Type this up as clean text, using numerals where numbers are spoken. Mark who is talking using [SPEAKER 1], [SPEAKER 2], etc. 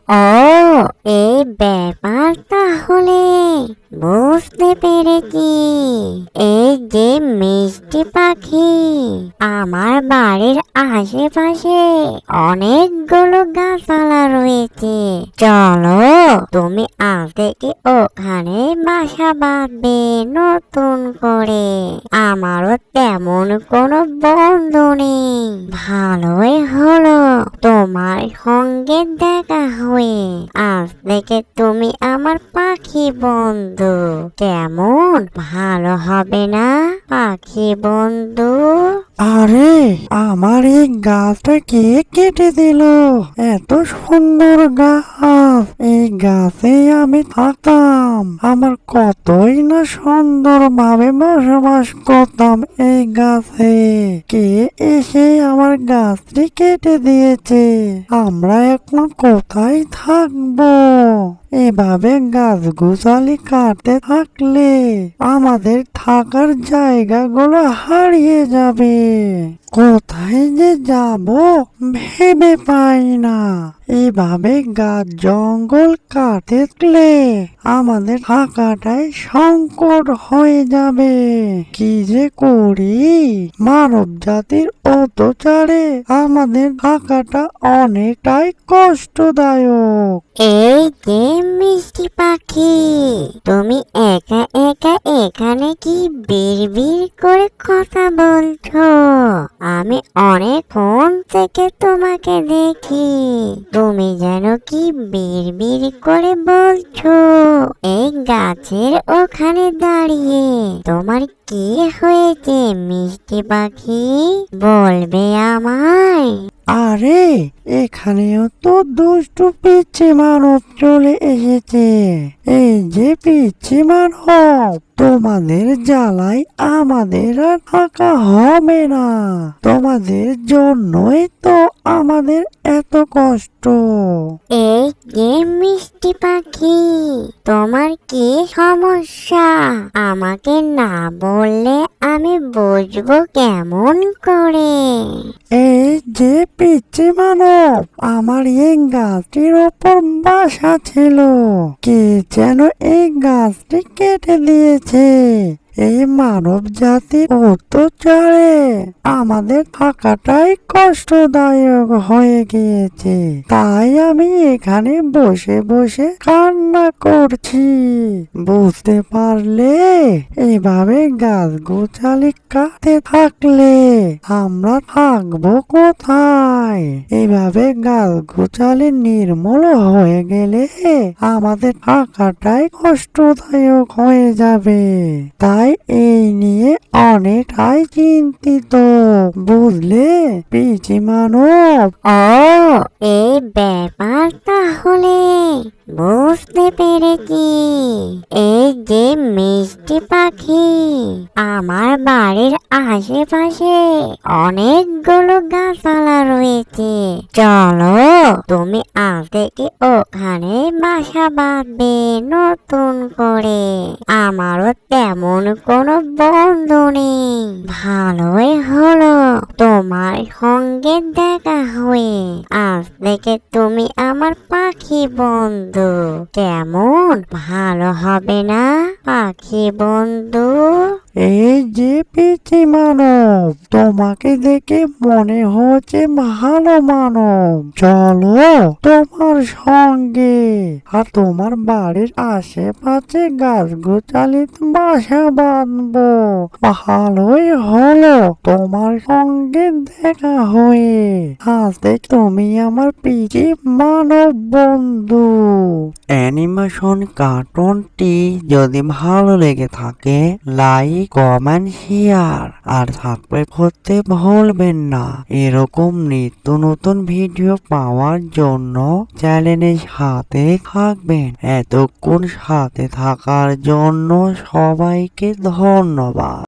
[SPEAKER 1] ও, এই ব্যাপার তাহলে বুঝতে পেরেছি। এই যে মিষ্টি পাখি, আমার বাড়ির আশেপাশে অনেকগুলো গাছপালা রয়েছে। চলো, তুমি আজ থেকে ওখানে বাসা বাঁধবে নতুন করে। আমারও তেমন কোনো বন্ধু নেই। ভালোই হলো তোমার সঙ্গে দেখা হয়ে। আজ থেকে তুমি আমার পাখি বন্ধু। কেমন ভালো হবে না পাখি বন্ধু?
[SPEAKER 2] আরে, আমার এই গাছটা কে কেটে দিল? এত সুন্দর গাছ, এই গাছে আমি থাকতাম। আমার কতই না সুন্দর ভাবে বসবাস করতাম এই গাছে। কে এসে আমার গাছটি কেটে দিয়েছে? আমরা এখন কোথায় থাকবো? এভাবে গাছ গোছালি কাটতে থাকলে আমাদের থাকার জায়গাগুলো হারিয়ে যাবে। কোথায় যে যাব ভেবে পাই না। এভাবে গাছ জঙ্গল কাটলে আমাদের থাকাটাই সংকট হয়ে যাবে। কি যে করি? মানব জাতির অত্যাচারে আমাদের থাকাটা অনেকটাই কষ্টদায়ক।
[SPEAKER 1] এই যে মিষ্টি পাখি, তুমি একা একা এখানে কি বিড়বিড় করে কথা বলছো? আমি অনেকক্ষণ থেকে তোমাকে দেখি। তুমি যেন কি বিড়বিড় করে বলছো এই গাছের ওখানে দাঁড়িয়ে। তোমার কি হয়েছে মিষ্টি পাখি, বলবে আমায়?
[SPEAKER 2] আরে, এখানেও তো দুষ্টু পিচ্ছি মানব চলে এসেছে। এই যে পিচ্ছি মানব, তোমাদের জ্বালায় আমাদের আর থাকা হবে না। তোমাদের জন্যই তো আমাদের এত কষ্ট।
[SPEAKER 1] এই যে মিষ্টি পাখি, তোমার কি সমস্যা? আমাকে না বললে আমি বুঝবো কেমন করে?
[SPEAKER 2] এই যে পিচ্ছি মানব, আমার এই গাছটির ওপর বাসা ছিল। কে যেন এই গাছটি কেটে দিয়েছে। এই মানব জাতির অত্যাচারে আমাদের থাকাটাই কষ্টদায়ক হয়ে গিয়েছে। তাই আমি এখানে বসে বসে কান্না করছি। বুঝতে পারলে, এভাবে গাছ গোছালি কাটতে থাকলে আমরা থাকবো কোথায়? এভাবে গাছ গোছালি নির্মূল হয়ে গেলে আমাদের থাকাটাই কষ্টদায়ক হয়ে যাবে। তাই এই নিয়ে অনেকটাই চিন্তিত, বুঝলে পিচি মানব?
[SPEAKER 1] ও, এই ব্যাপার তাহলে বুঝতে পেরেছি। এই যে মিষ্টি পাখি, আমার বাড়ির আশেপাশে অনেকগুলো গাছপালা রয়েছে। চলো, তুমি আজ থেকে ওখানে বাসা বাঁধবে নতুন করে। আমারও তেমন কোনো বন্ধু নেই। ভালোই হলো তোমার সঙ্গে দেখা হয়ে। আজ থেকে তুমি আমার পাখি বন্ধু। কেমন ভালো হবে না পাখি বন্ধু?
[SPEAKER 2] এই যে পিচি মানব, তোমাকে দেখে মনে হচ্ছে ভালো মানব। চলো তোমার সঙ্গে, আর তোমার বাড়ির আশেপাশে গাছ গোছালি বাসা বাঁধবো। ভালোই হলো তোমার সঙ্গে দেখা হয়ে। আজ থেকে তুমি আমার পিচি মানব বন্ধু। অ্যানিমেশন কার্টুনটি যদি ভালো লেগে থাকে, লাইক কমেন্ট শেয়ার আর সাবস্ক্রাইব করতে ভুলবেন না। এরকম নিত্য নতুন ভিডিও পাওয়ার জন্য চ্যানেলের সাথে থাকবেন। এতক্ষণ সাথে থাকার জন্য সবাইকে ধন্যবাদ।